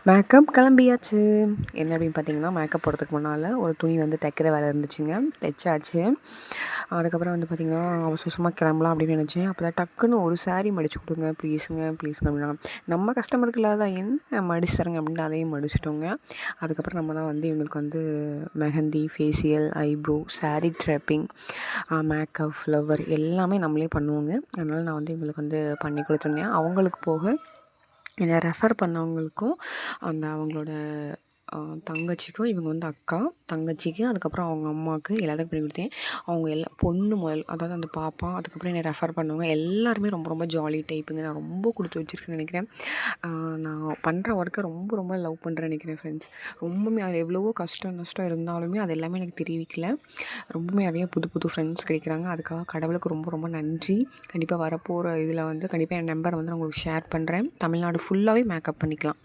Makeup கிளம்பியாச்சு. என்ன அப்படின்னு பார்த்தீங்கன்னா, மேக்கப் போடுறதுக்கு முன்னால் ஒரு துணி வந்து தைக்கிற வேலை இருந்துச்சுங்க. தைச்சாச்சு. அதுக்கப்புறம் வந்து பார்த்திங்கன்னா, அவசர அவசரமாக கிளம்பலாம் அப்படின்னு நினச்சேன். அப்போ தான் டக்குன்னு ஒரு சாரீ மடித்து கொடுங்க ப்ளீஸுங்க அப்படின்னா, நம்ம கஸ்டமருக்கு இல்லாத என்ன மடிச்சு தரங்க அப்படின்ட்டு அதையும் மடிச்சிட்டோங்க. அதுக்கப்புறம் நம்ம தான் வந்து இவங்களுக்கு வந்து mehndi, facial, eyebrow, sari draping, makeup, flower எல்லாமே நம்மளே பண்ணுவோங்க. அதனால் நான் வந்து இவங்களுக்கு வந்து பண்ணி கொடுத்துருந்தேன். அவங்களுக்கு போக என்னை ரெஃபர் பண்ணவங்களுக்கும் அவங்களோட தங்கச்சிக்கும், இவங்க வந்து அக்கா, தங்கச்சிக்கு, அதுக்கப்புறம் அவங்க அம்மாவுக்கு எல்லாத்துக்கும் பண்ணி கொடுத்தேன். அவங்க பொண்ணு முதல், அதாவது அந்த பாப்பா, அதுக்கப்புறம் என்னை ரெஃபர் பண்ணவங்க எல்லாருமே ரொம்ப ரொம்ப ஜாலி டைப்புங்க. நான் ரொம்ப கொடுத்து வச்சுருக்கேன்னு நினைக்கிறேன். நான் பண்ணுற ஒர்க்கை ரொம்ப ரொம்ப லவ் பண்ணுறேன்னு நினைக்கிறேன் ஃப்ரெண்ட்ஸ். ரொம்பவுமே அது எவ்வளவோ கஷ்டம் நஷ்டம் இருந்தாலுமே அது எல்லாமே எனக்கு தெரிவிக்கல. ரொம்பவுமே நிறைய புது புது ஃப்ரெண்ட்ஸ் கிடைக்கிறாங்க. அதுக்காக கடவுளுக்கு ரொம்ப ரொம்ப நன்றி. கண்டிப்பாக வரப்போகிற இதில் வந்து கண்டிப்பாக என் நம்பரை வந்து நான் உங்களுக்கு ஷேர் பண்ணுறேன். தமிழ்நாடு ஃபுல்லாகவே மேக்கப் பண்ணிக்கலாம்.